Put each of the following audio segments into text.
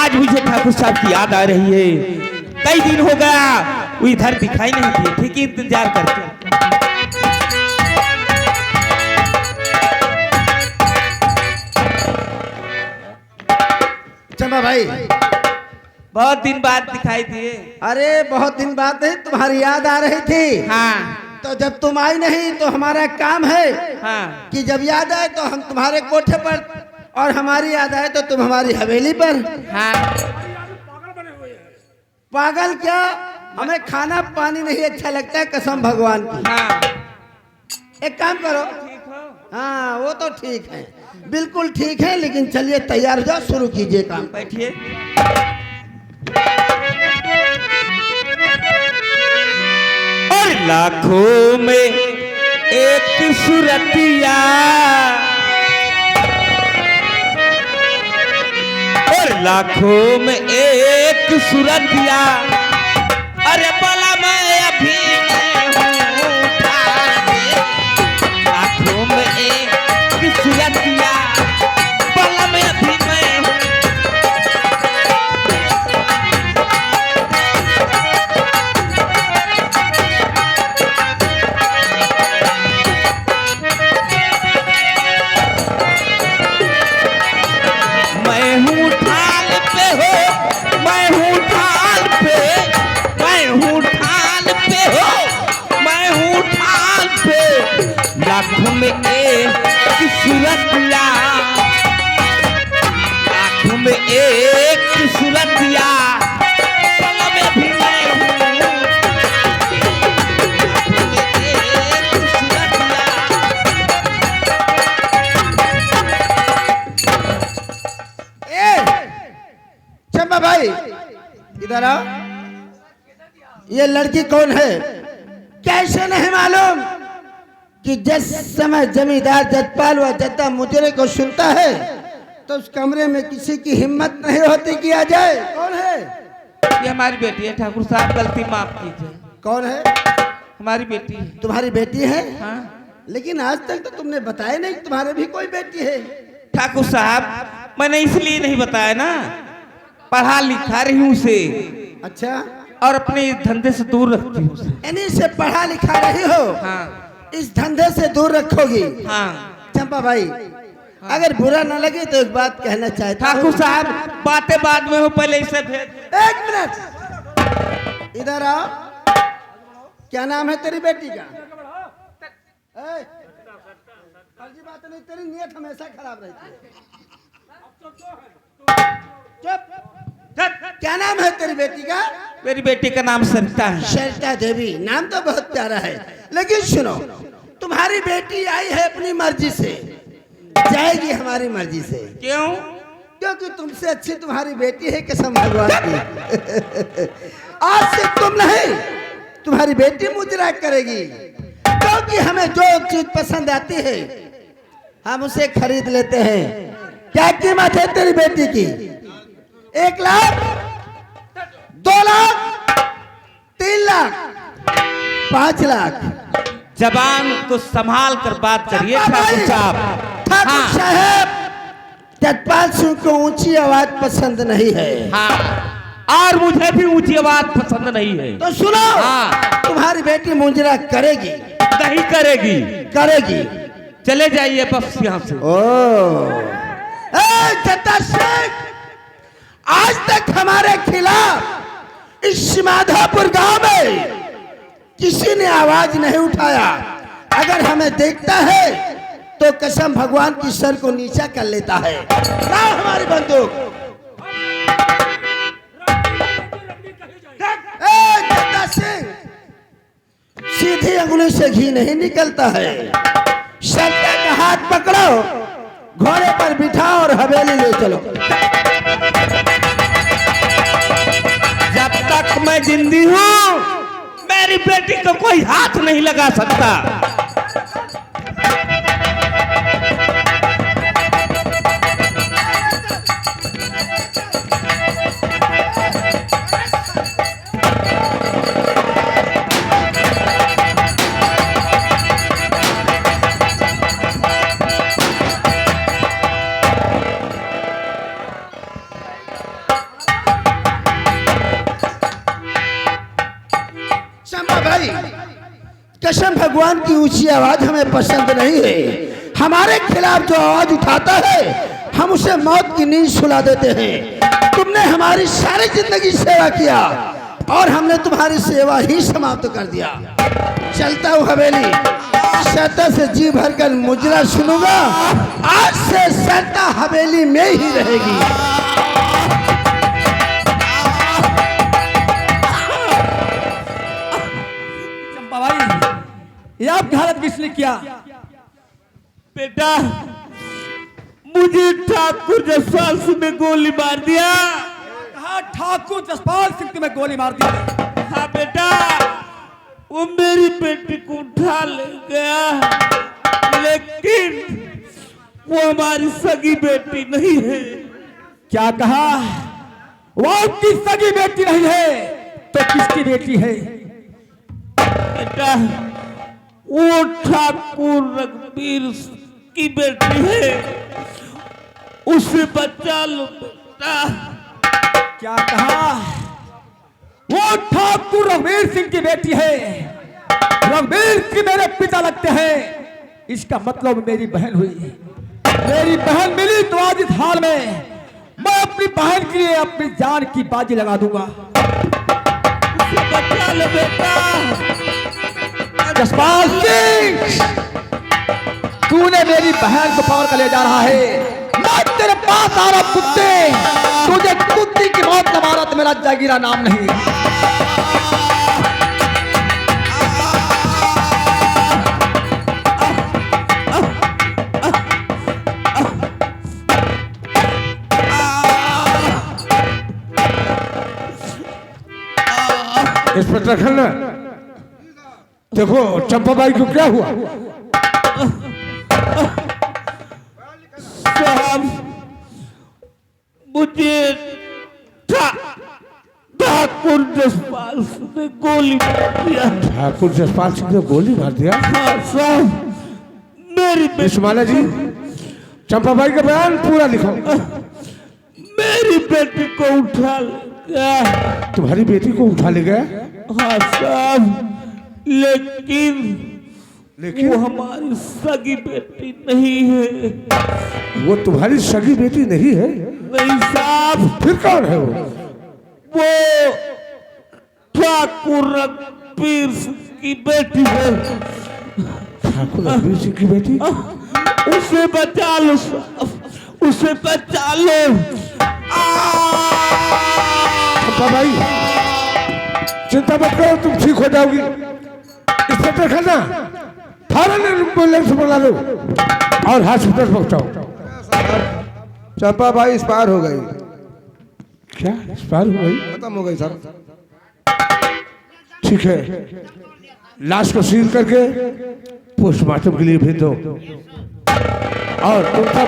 आज मुझे ठाकुर साहब की याद आ रही है। कई दिन हो गया वो इधर दिखाई नहीं दिए। ठीक है, इंतजार करते। चंपा भाई, बहुत दिन बाद दिखाई दिए। अरे बहुत दिन बाद नहीं, तुम्हारी याद आ रही थी। हाँ तो जब तुम आई नहीं तो हमारा काम है हाँ कि जब याद आए तो हम तुम्हारे कोठे पर, और हमारी याद आए तो तुम हमारी हवेली पर। हाँ। पागल क्या, हमें खाना पानी नहीं अच्छा लगता है, कसम भगवान की। हाँ। एक काम करो। हाँ वो तो ठीक है, बिल्कुल ठीक है, लेकिन चलिए तैयार हो जाओ, शुरू कीजिए काम। बैठिए। और लाखों में एक सूरतिया, और लाखों में एक सूरतिया, अरे बला मैं अभी मैं हूँ ठाने। लाखों में एक सूरतिया, बला मैं अभी मैं हूँ। मैं हूँ ठाल पे हो, मैं हूँ ठाल पे, मैं हूँ ठाल पे हो, मैं हूँ ठाल पे। लाखों में एक सूरतिया, लाखों में एक सूरतिया, बला में भी मैं हूँ। लाखों में एक सूरतिया। चंपा भाई इधर आओ। ये लड़की कौन है? कैसे नहीं मालूम कि जिस समय जमींदार जजपाल व जद्दा मुजरे को सुनता है तो उस कमरे में किसी की हिम्मत नहीं होती कि आ जाए। कौन है? ये हमारी बेटी है ठाकुर साहब, गलती माफ कीजिए। कौन है? हमारी बेटी है। तुम्हारी बेटी है? हाँ लेकिन आज तक तो तुमने बताया नहीं कि तुम्हारे भी कोई बेटी है। ठाकुर साहब, मैंने इसलिए नहीं बताया ना, पढ़ा लिखा रही हूँ उसे, अच्छा, और अपने धंधे से दूर रखती हूँ उसे। इन्हीं से पढ़ा लिखा रही हो, हाँ इस धंधे से दूर रखोगी। हाँ। चंपा भाई, अगर बुरा न लगे तो एक बात कहना चाहता हूं। ठाकुर साहब, बातें बाद में हो, पहले इसे भेज। एक मिनट, इधर आओ। क्या नाम है तेरी बेटी का? फर्जी बात नहीं, तेरी नीयत हमेशा खराब रहती है। चुप। क्या नाम है तेरी बेटी का? मेरी बेटी का नाम सरिता है। सरिता देवी, नाम तो बहुत प्यारा है, लेकिन सुनो, तुम्हारी बेटी आई है अपनी मर्जी से, जाएगी हमारी मर्जी से। क्यों? क्योंकि तुमसे अच्छी तुम्हारी बेटी है, कसम भगवान की। आज से तुम नहीं, तुम्हारी बेटी मुजरा करेगी, क्योंकि हमें जो चीज पसंद आती है हम उसे खरीद लेते हैं। क्या कीमत है तेरी बेटी की? 1 लाख, 2 लाख, 3 लाख, 5 लाख। जबान को संभाल कर बात करिए ठाकुर साहब। ठाकुर हाँ साहब, जजपाल सिंह को ऊंची आवाज पसंद नहीं है। हाँ, और मुझे भी ऊंची आवाज पसंद नहीं है। तो सुनो, हाँ। तुम्हारी बेटी मुजरा करेगी। नहीं करेगी। करेगी। चले जाइए बस यहाँ से। जद्दा सिंह, आज तक हमारे खिलाफ इस माधोपुर गांव में किसी ने आवाज नहीं उठाया। अगर हमें देखता है तो कसम भगवान की सर को नीचा कर लेता है। लाओ हमारी बंदूक। जद्दा सिंह, सीधी अंगुली से घी नहीं निकलता है। सरिता का हाथ पकड़ो, घोड़े पर बिठाओ और हवेली ले चलो। जब तक मैं जिंदी हूँ मेरी बेटी को कोई हाथ नहीं लगा सकता। भगवान की ऊंची आवाज हमें पसंद नहीं है। हमारे खिलाफ जो आवाज उठाता है हम उसे मौत की नींद सुला देते हैं। तुमने हमारी सारी जिंदगी सेवा किया और हमने तुम्हारी सेवा ही समाप्त कर दिया। चलता हूँ हवेली, सरता से जी भर कर मुजरा सुनूंगा। आज से सरता हवेली में ही रहेगी। चंपा भाई, ये आपकी हालत किसने किया? बेटा, मुझे ठाकुर जसपाल सिंह ने गोली मार दिया। कहा ठाकुर जसपाल सिंह तुम्हें गोली मार दी? हाँ बेटा, वो मेरी बेटी को उठा ले गया, लेकिन वो हमारी सगी बेटी नहीं है। क्या कहा? वो आपकी सगी बेटी नहीं है तो किसकी बेटी है? बेटा, वो ठाकुर रघुवीर की बेटी है, उसे बचा लो बेटा। क्या कहा? वो ठाकुर रघुवीर सिंह की बेटी है। रघुवीर सिंह मेरे पिता लगते हैं, इसका मतलब मेरी बहन हुई। मेरी बहन मिली तो आज इस हाल में मैं अपनी बहन के लिए अपनी जान की बाजी लगा दूंगा। उसे बचा लो बेटा। जसपाल सिंह, तूने मेरी बहन को पकड़ कर ले जा रहा है। मैं तेरे पास आ रहा कुत्ते, तुझे कुत्ती की मौत न मारा तो मेरा जागीरा नाम नहीं। इंस्पेक्टर खन्ना, देखो चंपा बाई को क्या हुआ? साहब, मुझे ठाकुर जसपाल सिंह ने गोली मार दिया। ठाकुर जसपाल सिंह ने गोली मार दिया? हाँ साहब, मेरी विश्वमाला जी, चंपा बाई का बयान पूरा लिखो। मेरी बेटी को उठा ले गया। तुम्हारी बेटी को उठा ले गया? हाँ साहब, लेकिन लेकिन वो हमारी सगी बेटी नहीं है। वो तुम्हारी सगी बेटी नहीं है? नहीं साहब। फिर कौन है वो? वो ठाकुर रघुवीर सिंह की बेटी है। ठाकुर रघुवीर सिंह की बेटी? उसे बचा लो साहब, उसे बचा लो। चंपा बाई, चिंता मत करो, तुम ठीक हो जाओगी। इंस्पेक्टर खन्ना, फौरन एम्बुलेंस बुला लो और हॉस्पिटल पहुंचाओ। चंपा भाई एक्सपायर हो गई। क्या एक्सपायर हो गई? खत्म हो गई सर। ठीक है, लाश को सील करके पोस्टमार्टम के लिए भेज दो और तुम सब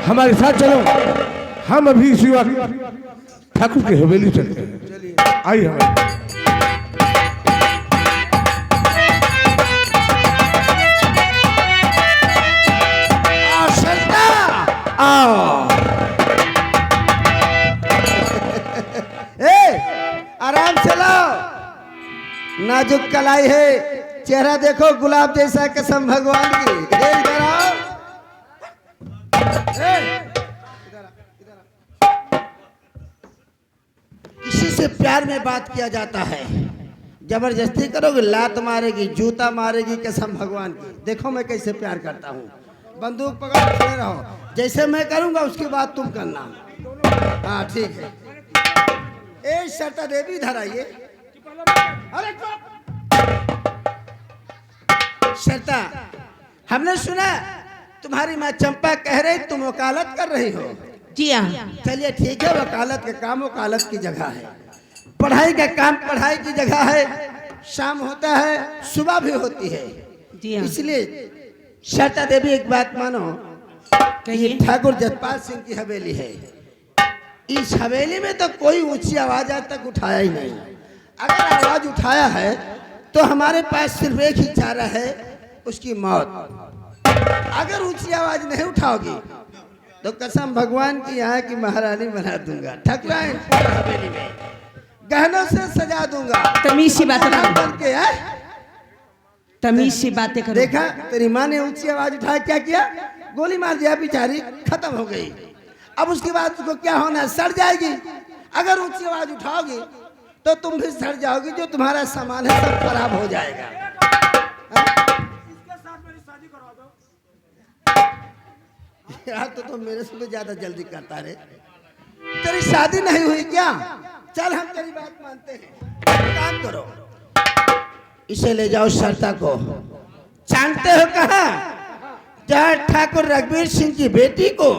हमारे साथ चलो। हम अभी इसी वक्त ठाकुर की हवेली चलते हैं। आइए हमारे। आराम से लाओ, नाजुक कलाई है, चेहरा देखो गुलाब जैसा, कसम भगवान की। इधर आओ। किसी से प्यार में बात किया जाता है, जबरदस्ती करोगे लात मारेगी, जूता मारेगी, कसम भगवान की। देखो मैं कैसे प्यार करता हूँ। बंदूक पकड़ खड़े रहो, जैसे मैं करूँगा उसके बाद तुम करना। हाँ ठीक है। ए सरता देवी इधर आइए। अरे सरता, हमने सुना तुम्हारी माँ चंपा कह रही तुम वकालत कर रही हो। जी हाँ। चलिए ठीक है, वकालत का काम वकालत की जगह है, पढ़ाई का काम पढ़ाई की जगह है। शाम होता है, सुबह भी होती है। जी हाँ। इसलिए सरता देवी एक बात मानो, कहिए। ठाकुर जसपाल सिंह की हवेली है। इस हवेली में तो कोई ऊंची आवाज आज तक उठाया ही नहीं। अगर आवाज उठाया है तो हमारे पास सिर्फ एक ही चारा है, उसकी मौत। अगर ऊंची आवाज नहीं उठाओगी तो कसम भगवान की यहाँ की महारानी बना दूंगा, ठकुराइन हवेली में गहनों से सजा दूंगा। तमीज सी बात ना। बन के तमीज से बातें करो। देखा तेरी माँ ने ऊंची आवाज उठाया, क्या किया? गोली मार दिया, बेचारी खत्म हो गई। अब उसके बाद उसको क्या होना, सड़ जाएगी। अगर ऊंची आवाज उठाओगी तो तुम भी सड़ जाओगी, जो तुम्हारा सामान है सब खराब हो जाएगा। यार तो तुम मेरे से भी ज्यादा जल्दी करता रे। तेरी शादी नहीं हुई क्या? चल हम तेरी बात मानते हैं, काम करो, इसे ले जाओ सरता को। जानते हो कहाँ? जहाँ ठाकुर रघुवीर सिंह की बेटी को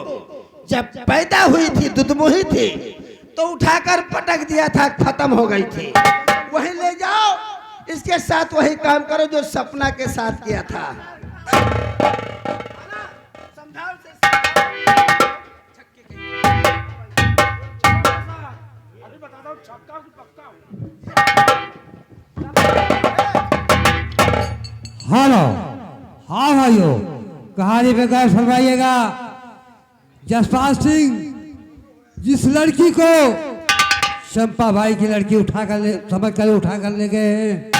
जब पैदा हुई थी, दुधमुही थी, तो उठाकर पटक दिया था, खत्म हो गई थी। वहीं ले जाओ, इसके साथ वही काम करो जो सपना के साथ किया था। हेलो, हाँ भाइयों, कहानी पे गौर फरमाइएगा। जसपाल सिंह जिस लड़की को चंपा भाई की लड़की समझ कर उठा कर ले गए हैं,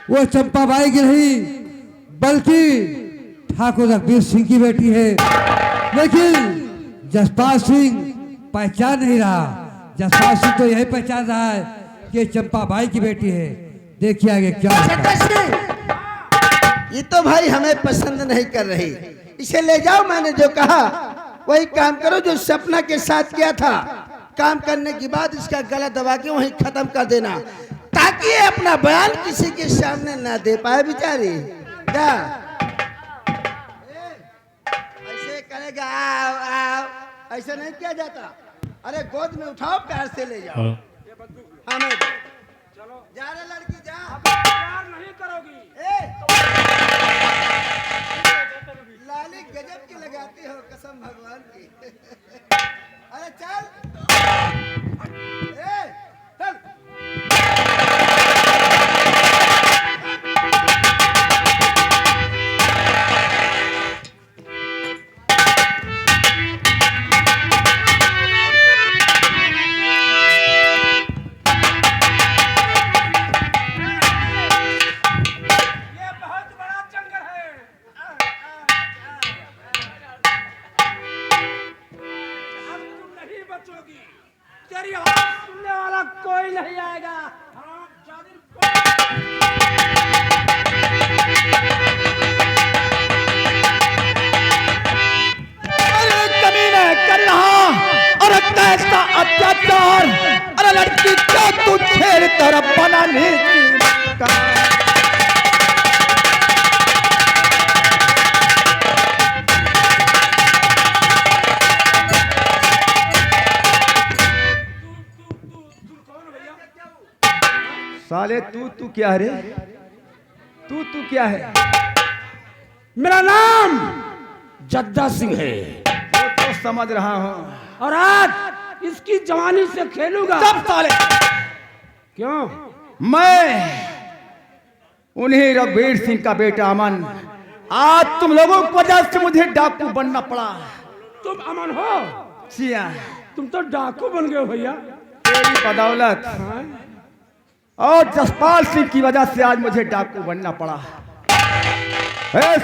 वो चंपा भाई की नहीं बल्कि ठाकुर रघुवीर सिंह की बेटी है। लेकिन जसपाल सिंह पहचान नहीं रहा। जसपाल सिंह तो यही पहचान रहा है कि चंपा भाई की बेटी है। देखिए आगे क्या होता है। ये तो भाई हमें पसंद नहीं कर रही, इसे ले जाओ। मैंने जो कहा वही काम करो जो सपना के साथ किया था। काम करने के बाद इसका गला दबा के वहीं खत्म कर देना, ताकि ये अपना बयान किसी के सामने ना दे पाए बेचारी। क्या ऐसे करेगा? आओ आओ, ऐसे नहीं किया जाता। अरे गोद में उठाओ, प्यार से ले जाओ। हमें जा रे लड़की जा। प्यार नहीं करोगी? लाली गजब की लगाती हो, कसम भगवान की। अरे चल, चल। तेरी आवाज सुनने वाला कोई नहीं आएगा। अरे कमीने कर रहा, अरे कैसा अत्याचार! अरे लड़की क्या तू छेड़ तरफ बनाने की साले तू क्या है रे? तू क्या है? मेरा नाम जद्दा सिंह है। वो तो समझ रहा हूँ, और आज इसकी जवानी से खेलूंगा। सब साले। क्यों? मैं उन्हीं रघुवीर सिंह का बेटा अमन, आज तुम लोगों की वजह से मुझे डाकू बनना पड़ा। तुम अमन हो? जिया, तुम तो डाकू बन गए हो भैया। तेरी बदौलत और जसपाल सिंह की वजह से आज मुझे डाकू बनना पड़ा।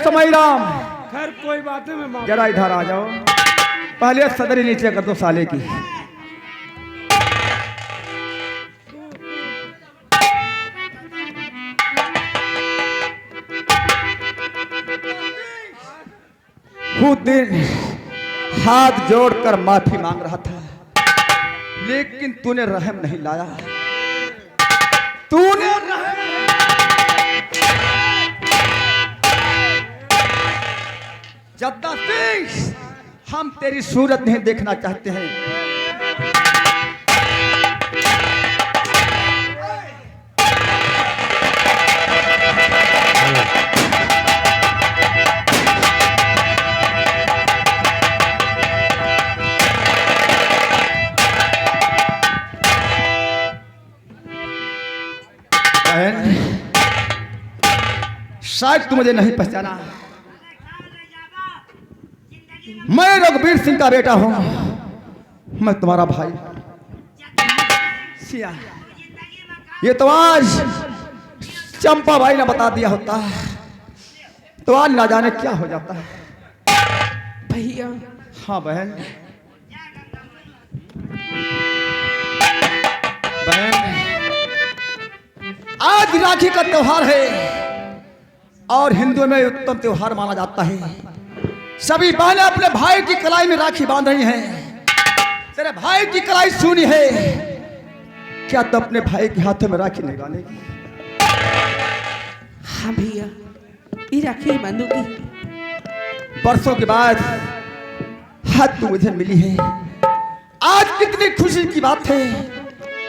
समय राम, खैर कोई बात नहीं, मैं जरा इधर आ जाओ। पहले सदरी नीचे कर दो साले की। खुद दिन हाथ जोड़कर माफी मांग रहा था, लेकिन तूने रहम नहीं लाया। तूने जद्दा सिंह, हम तेरी सूरत नहीं देखना चाहते हैं। शायद तू मुझे नहीं पहचाना। मैं रघुवीर सिंह का बेटा हूं, मैं तुम्हारा भाई सिया। ये तो आज चंपा भाई ने बता दिया होता तो आज ना जाने क्या हो जाता है। भैया हाँ बहन, बहन आज राखी का त्योहार है और हिंदुओं में उत्तम त्योहार माना जाता है। सभी बहनें अपने भाई की कलाई में राखी बांध रही हैं। तेरे भाई की कलाई सुनी है, क्या तो अपने भाई के हाथों में राखी नहीं बांधेगी? हाँ भैया, ये राखी बांधूंगी। बरसों के बाद हाथ तू मुझे मिली है। आज कितनी खुशी की बात है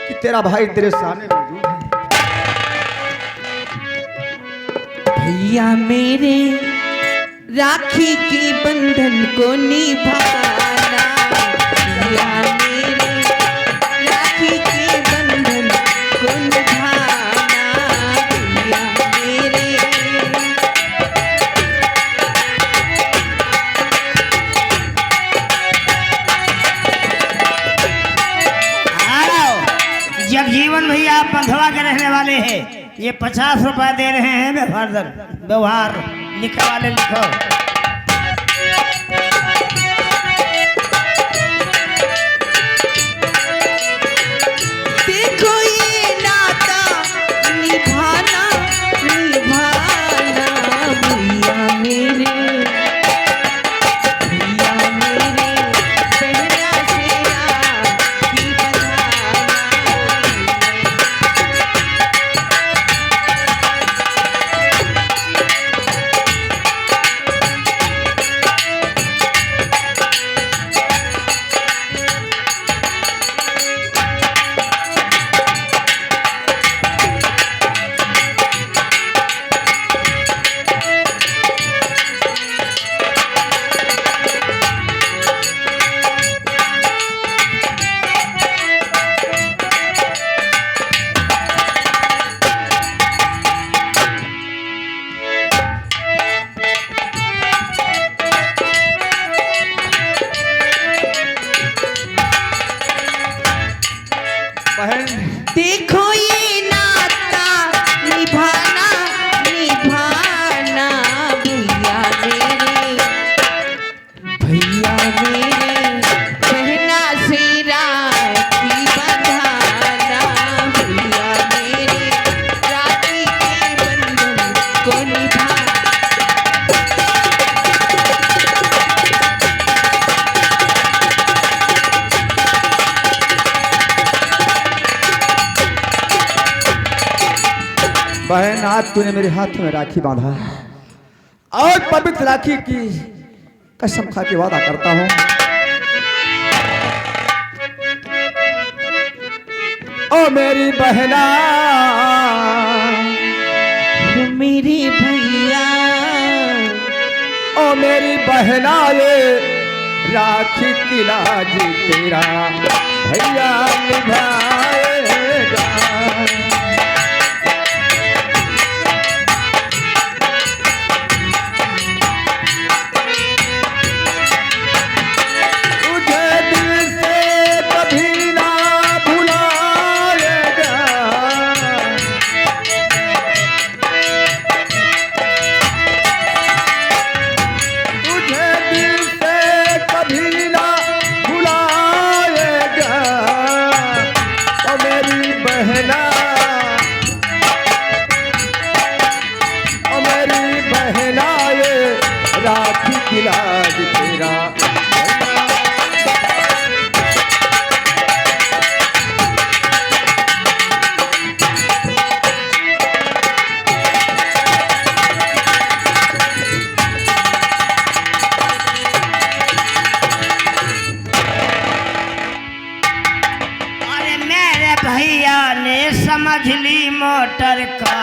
कि तेरा भाई तेरे सामने मौजूद है। भैया मेरे राखी के बंधन को निभाना, भैया मेरे राखी के बंधन को निभाना, भैया मेरे। जगजीवन भैया आप बंधवा के रहने वाले हैं। ये 50 रुपया दे रहे हैं। व्यवहार लिखे वाले लिखो। देखो ये नाता निभाना निभाना, भैया मेरे, भैया मेरे पहला से राखी बंधाना। बहन देखो ये नाता निभाना निभाना, भैया मेरे, भैया मेरे पहना से राखी बंधाना, भैया मेरे राखी के बंधन को निभाना। बहन आज तूने मेरे हाथ में राखी बांधा और पवित्र राखी की कसम खा के वादा करता हूँ, ओ मेरी बहना, मेरे भैया, ओ मेरी बहना, ये राखी की लाज तेरा भैया निभाएगा। राखी की लाज तेरा अरे मेरे भैया ने समझ ली मोटर का